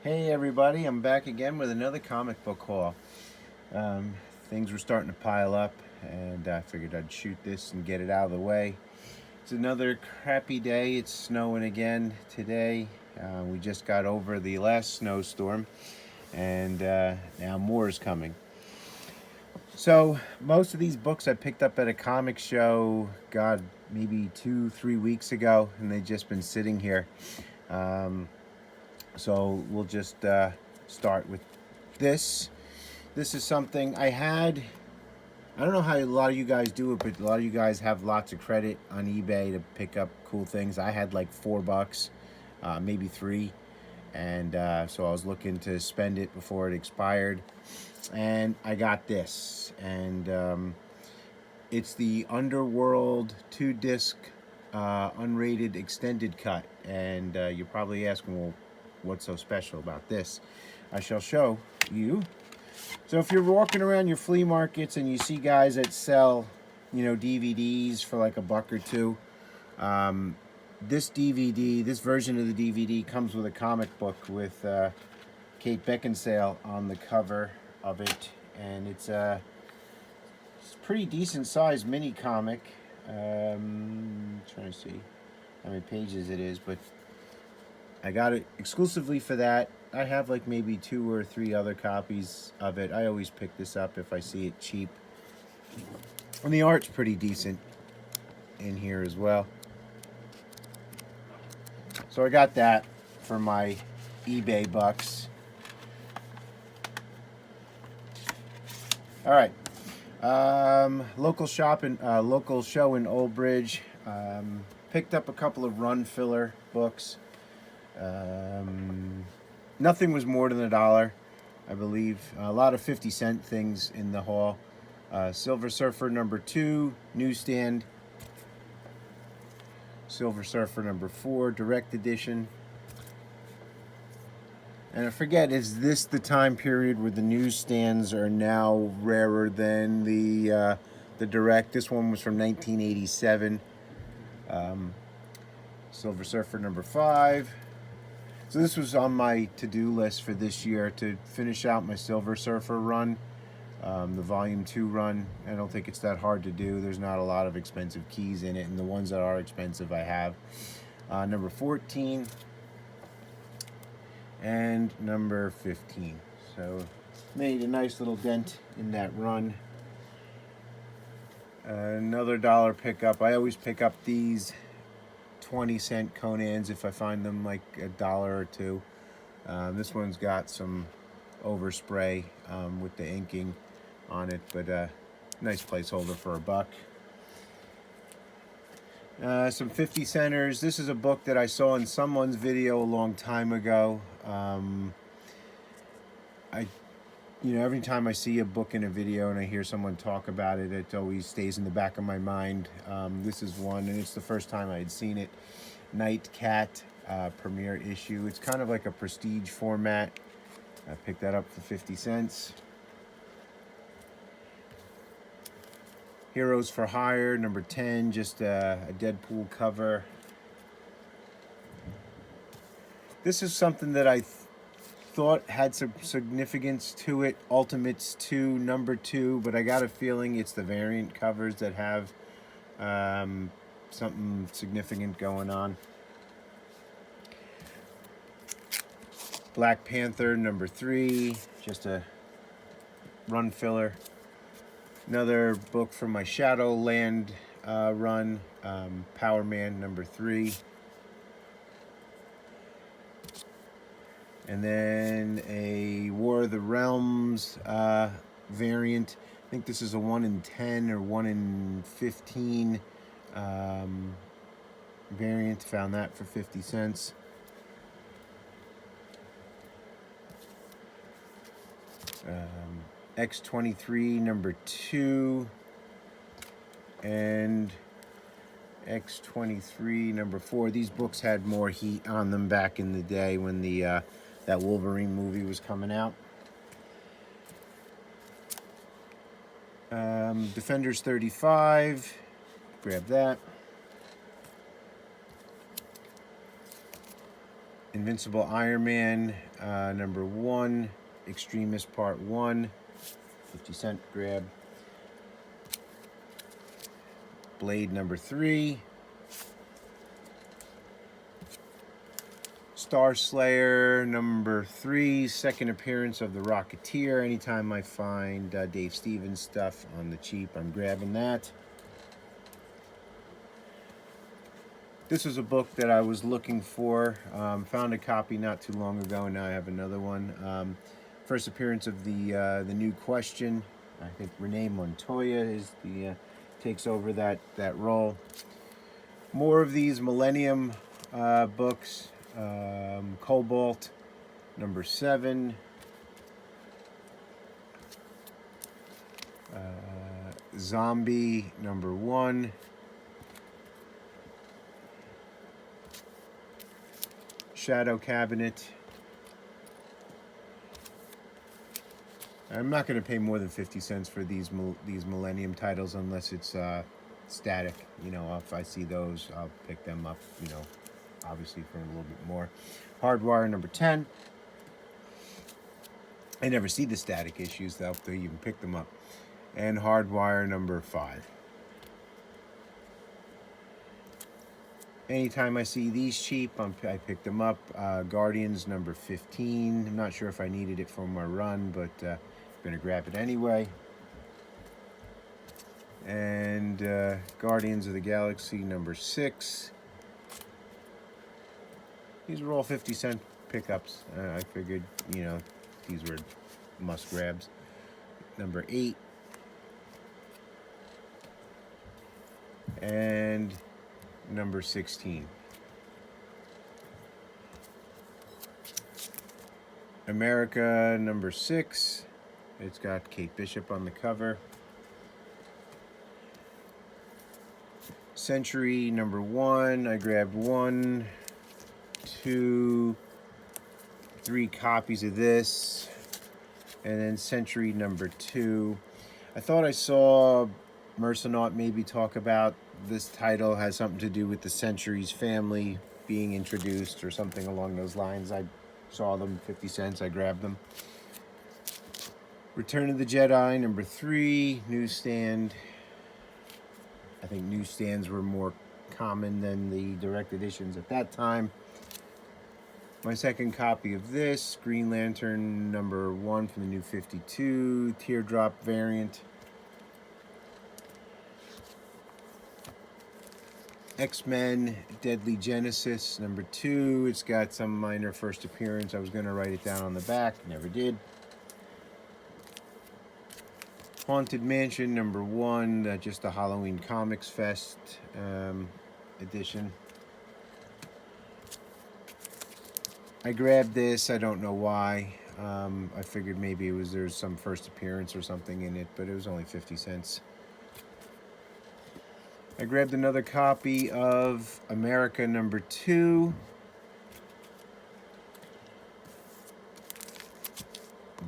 Hey everybody, I'm back again with another comic book haul. Things were starting to pile up and I figured I'd shoot this and get it out of the way. It's another crappy day. It's snowing again today. We just got over the last snowstorm and now more is coming. So most of these books I picked up at a comic show, God, maybe 2-3 weeks ago, and they've just been sitting here. So we'll just start with this. This is something I had. I don't know how a lot of you guys do it, but a lot of you guys have lots of credit on eBay to pick up cool things. I had like $4, maybe $3, and so I was looking to spend it before it expired, and I got this, and it's the Underworld 2-disc unrated extended cut, and you're probably asking, well, what's so special about this? I shall show you. So if you're walking around your flea markets and you see guys that sell, DVDs for like $1 or $2, this DVD, this version of the DVD comes with a comic book with Kate Beckinsale on the cover of it, and it's a pretty decent sized mini comic. Trying to see how many pages it is, but I got it exclusively for that. I have like maybe 2 or 3 other copies of it. I always pick this up if I see it cheap. And the art's pretty decent in here as well. So I got that for my eBay bucks. All right. Local show in Old Bridge. Picked up a couple of run filler books. Nothing was more than $1, I believe. A lot of 50-cent things in the haul. Silver Surfer #2, newsstand. Silver Surfer #4, direct edition. And I forget, is this the time period where the newsstands are now rarer than the direct? This one was from 1987. Silver Surfer #5. So this was on my to-do list for this year, to finish out my Silver Surfer run, the Volume 2 run. I don't think it's that hard to do. There's not a lot of expensive keys in it, and the ones that are expensive I have. #14 and #15. So made a nice little dent in that run. Another $1 pickup. I always pick up these 20-cent Conans if I find them like $1 or $2. This one's got some overspray with the inking on it, but nice placeholder for $1. Some 50 centers. This is a book that I saw in someone's video a long time ago. Every time I see a book in a video and I hear someone talk about it, it always stays in the back of my mind. This is one, and it's the first time I had seen it. Night Cat premiere issue. It's kind of like a prestige format. I picked that up for 50 cents. Heroes for Hire #10, just a Deadpool cover. This is something that I thought had some significance to it. Ultimates 2 #2, but I got a feeling it's the variant covers that have something significant going on. Black Panther #3, just a run filler. Another book from my Shadowland run, Power Man #3. And then a War of the Realms variant. I think this is a 1 in 10 or 1 in 15 variant. Found that for 50 cents. X-23 #2 and X-23 #4. These books had more heat on them back in the day when the that Wolverine movie was coming out. Defenders 35. Grab that. Invincible Iron Man number 1, Extremist Part 1, 50-cent grab. Blade number 3, Star Slayer number 3, second appearance of the Rocketeer. Anytime I find Dave Stevens stuff on the cheap, I'm grabbing that. This was a book that I was looking for. Found a copy not too long ago, and now I have another one. First appearance of the new Question. I think Renee Montoya is takes over that role. More of these Millennium books. Cobalt number 7. Zombie number 1. Shadow Cabinet. I'm not going to pay more than 50 cents for these Millennium titles unless it's static. You know, if I see those, I'll pick them up, you know, obviously for a little bit more. Hardwire number 10. I never see the static issues, though, to even pick them up. And Hardwire number 5. Anytime I see these cheap, I pick them up. Guardians number 15. I'm not sure if I needed it for my run, but I'm going to grab it anyway. And Guardians of the Galaxy number 6. These were all 50-cent pickups. I figured, you know, these were must grabs. Number 8. And number 16. America number 6. It's got Kate Bishop on the cover. Century number 1. I grabbed 1, 2, 3 copies of this. And then Century number 2. I thought I saw Mercenaut maybe talk about this title has something to do with the Centuries family being introduced or something along those lines. I saw them, 50 cents, I grabbed them. Return of the Jedi, number 3, newsstand. I think newsstands were more common than the direct editions at that time. My second copy of this, Green Lantern number 1 from the New 52, teardrop variant. X-Men Deadly Genesis number 2. It's got some minor first appearance. I was going to write it down on the back, never did. Haunted Mansion number 1, just the Halloween Comics Fest edition. I grabbed this, I don't know why. I figured maybe there's some first appearance or something in it, but it was only 50 cents. I grabbed another copy of America number 2.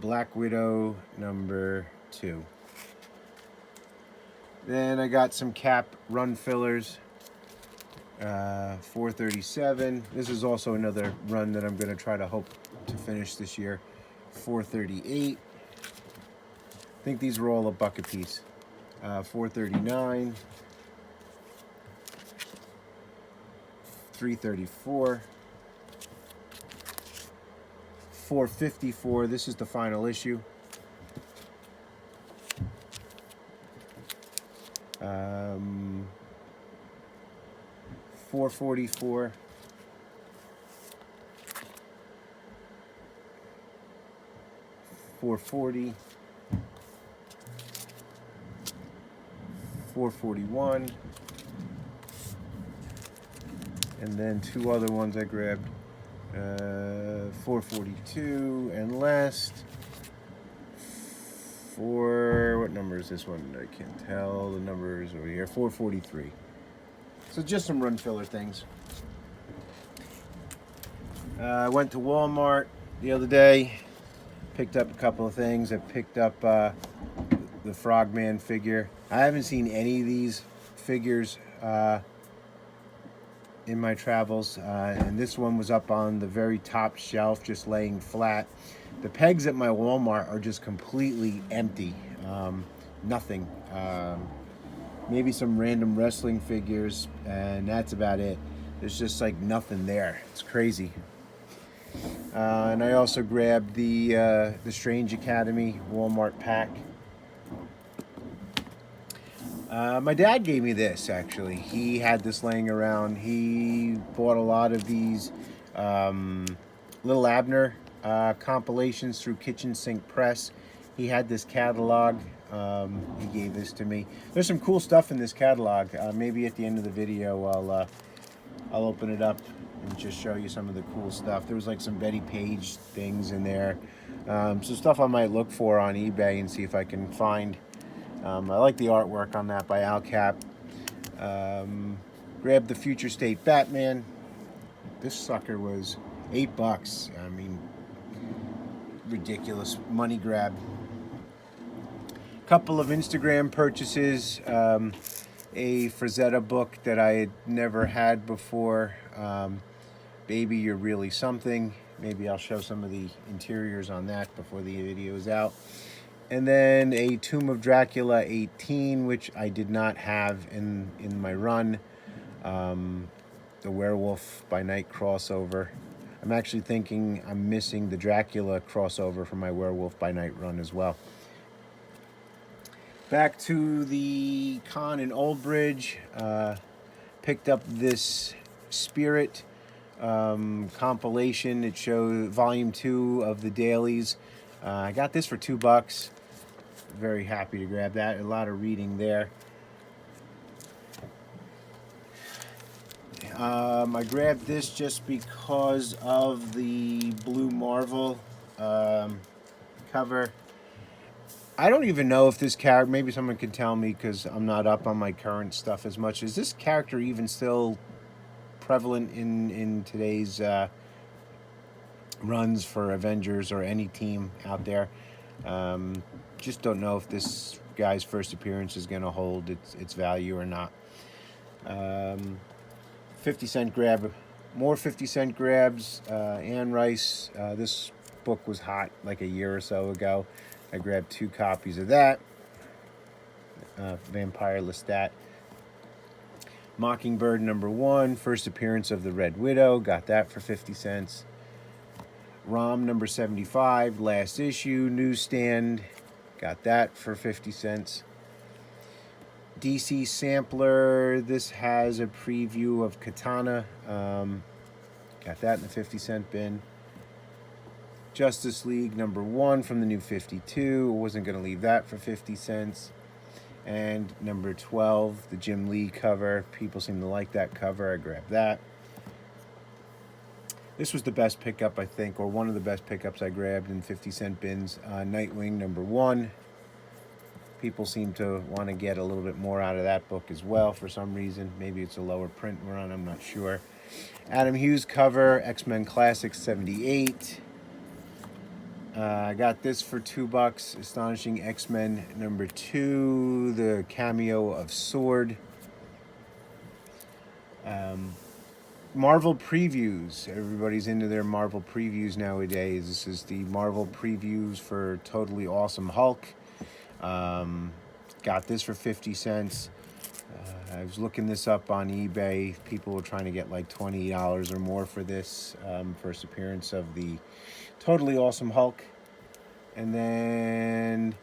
Black Widow number 2. Then I got some Cap run fillers. 437. This is also another run that I'm going to try to hope to finish this year. 438. I think these were all $1 a piece. 439. 334. 454. This is the final issue. 444. 440. 441. And then 2 other ones I grabbed. 442. And last, what number is this one? I can't tell. The number is over here. 443. So just some run filler things. I went to Walmart the other day. Picked up a couple of things. I picked up the Frogman figure. I haven't seen any of these figures in my travels, and this one was up on the very top shelf, just laying flat. The pegs at my Walmart are just completely empty. Nothing. Maybe some random wrestling figures, and that's about it. There's just like nothing there. It's crazy. And I also grabbed the Strange Academy Walmart pack. My dad gave me this, actually. He had this laying around. He bought a lot of these Little Abner compilations through Kitchen Sink Press. He had this catalog. He gave this to me. There's some cool stuff in this catalog. Maybe at the end of the video I'll open it up and just show you some of the cool stuff. There was like some Betty Page things in there. Some stuff I might look for on eBay and see if I can find. I like the artwork on that by Al Cap. Grabbed the Future State Batman. This sucker was $8. I mean, ridiculous money grab. Couple of Instagram purchases. A Frazetta book that I had never had before. Baby, You're Really Something. Maybe I'll show some of the interiors on that before the video is out. And then a Tomb of Dracula 18, which I did not have in my run. The Werewolf by Night crossover. I'm actually thinking I'm missing the Dracula crossover from my Werewolf by Night run as well. Back to the con in Old Bridge. Picked up this Spirit compilation. It shows volume 2 of the dailies. I got this for $2. Very happy to grab that. A lot of reading there. I grabbed this just because of the Blue Marvel cover. I don't even know if this character, maybe someone can tell me because I'm not up on my current stuff as much. Is this character even still prevalent in today's runs for Avengers or any team out there? Just don't know if this guy's first appearance is going to hold its value or not. 50-cent grab. More 50-cent grabs. Anne Rice. This book was hot like a year or so ago. I grabbed 2 copies of that. Vampire Lestat. Mockingbird #1. First appearance of the Red Widow. Got that for 50 cents. ROM #75. Last issue. Newsstand. Got that for 50 cents. DC Sampler. This has a preview of Katana. Got that in the 50-cent bin. Justice League #1 from the New 52. Wasn't going to leave that for 50 cents. And #12, the Jim Lee cover. People seem to like that cover. I grabbed that. This was the best pickup, I think, or one of the best pickups I grabbed in 50-cent bins. Nightwing #1. People seem to want to get a little bit more out of that book as well for some reason. Maybe it's a lower print run, I'm not sure. Adam Hughes cover, X-Men Classics '78. I got this for $2. Astonishing X-Men #2, the cameo of Sword. Marvel previews. Everybody's into their Marvel previews nowadays. This is the Marvel previews for Totally Awesome Hulk. Got this for 50 cents. I was looking this up on eBay. People were trying to get like $20 or more for this. First appearance of the Totally Awesome Hulk. And then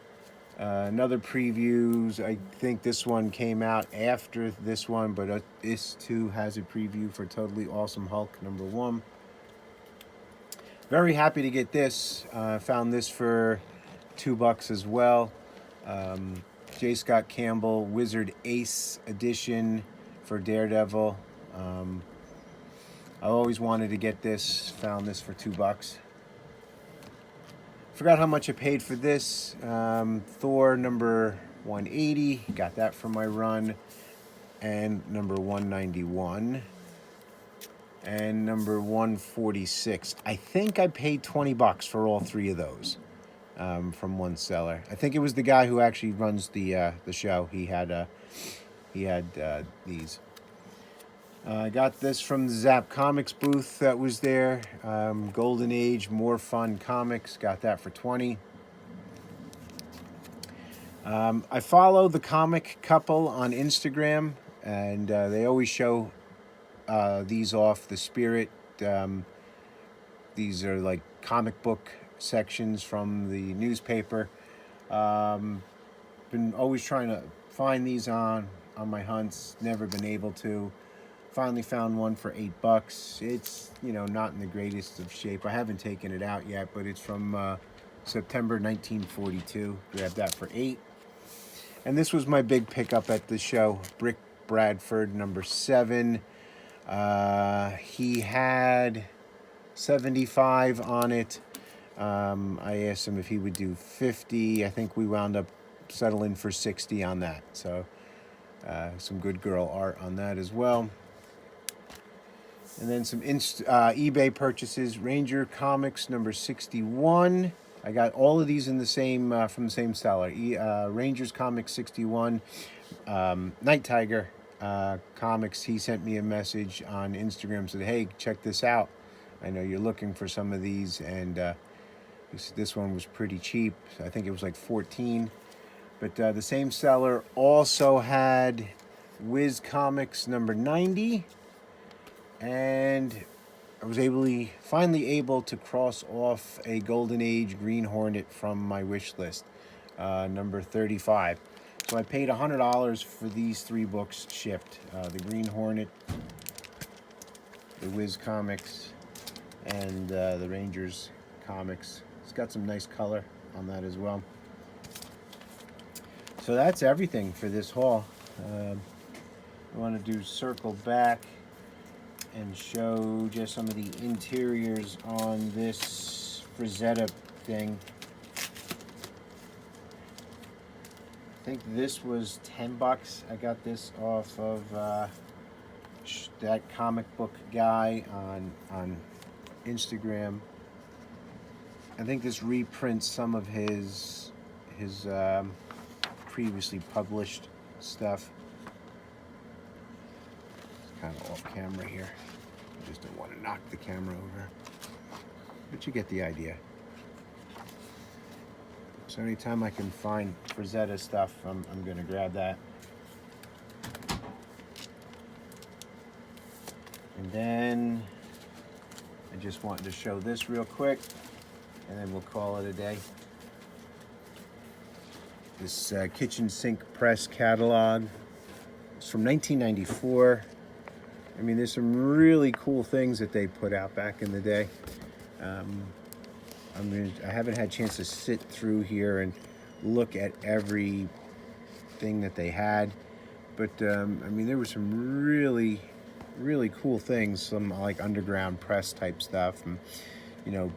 another previews. I think this one came out after this one, but this too has a preview for Totally Awesome Hulk #1. Very happy to get this. Found this for $2 as well. J. Scott Campbell Wizard Ace edition for Daredevil. I always wanted to get this. Found this for $2. Forgot how much I paid for this. Thor #180. Got that from my run. And #191. And #146. I think I paid $20 for all 3 of those. From one seller. I think it was the guy who actually runs the show. He had these. I got this from the Zap Comics booth that was there. Golden Age, More Fun Comics. Got that for 20. I follow the comic couple on Instagram, and they always show these off the Spirit. These are like comic book sections from the newspaper. Been always trying to find these on my hunts. Never been able to. Finally found one for $8. It's, you know, not in the greatest of shape. I haven't taken it out yet, but it's from September 1942. Grabbed that for $8. And this was my big pickup at the show. Brick Bradford, number 7. He had 75 on it. I asked him if he would do 50. I think we wound up settling for 60 on that. So some good girl art on that as well. And then some eBay purchases. Ranger Comics number 61. I got all of these in the same from the same seller. Rangers Comics 61. Night Tiger Comics. He sent me a message on Instagram, said, "Hey, check this out. I know you're looking for some of these," and this one was pretty cheap. I think it was like 14. But the same seller also had Wiz Comics number 90. And I was finally able to cross off a Golden Age Green Hornet from my wish list, number 35. So I paid $100 for these 3 books shipped. The Green Hornet, the Wiz Comics, and the Rangers Comics. It's got some nice color on that as well. So that's everything for this haul. I want to circle back and show just some of the interiors on this Frazetta thing. I think this was $10. I got this off of that comic book guy on Instagram. I think this reprints some of his previously published stuff. It's kind of off camera here. I just don't want to knock the camera over. But you get the idea. So anytime I can find Frazetta stuff, I'm going to grab that. And then I just wanted to show this real quick, and then we'll call it a day. This kitchen sink press catalog. It's from 1994. I mean, there's some really cool things that they put out back in the day. I haven't had a chance to sit through here and look at everything that they had, but I mean, there were some really, really cool things. Some like underground press type stuff, and you know,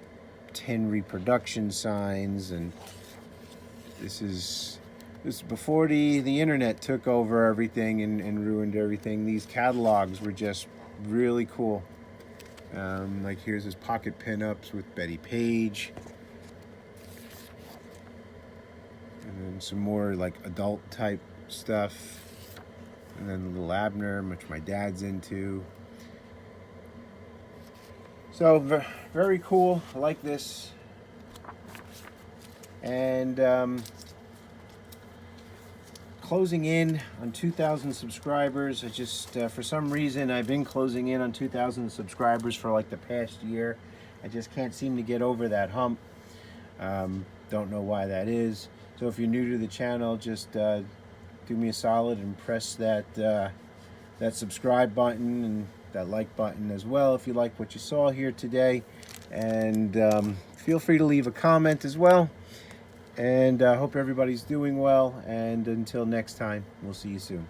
tin reproduction signs, and this is before the internet took over everything and ruined everything. These catalogs were just really cool. Like here's his pocket pinups with Betty Page. And then some more like adult type stuff. And then the little Abner, which my dad's into. So very cool. I like this. And closing in on 2,000 subscribers. I just, for some reason, I've been closing in on 2,000 subscribers for like the past year. I just can't seem to get over that hump. Don't know why that is. So if you're new to the channel, just do me a solid and press that subscribe button and that like button as well if you like what you saw here today. And feel free to leave a comment as well. And I hope everybody's doing well. And until next time, we'll see you soon.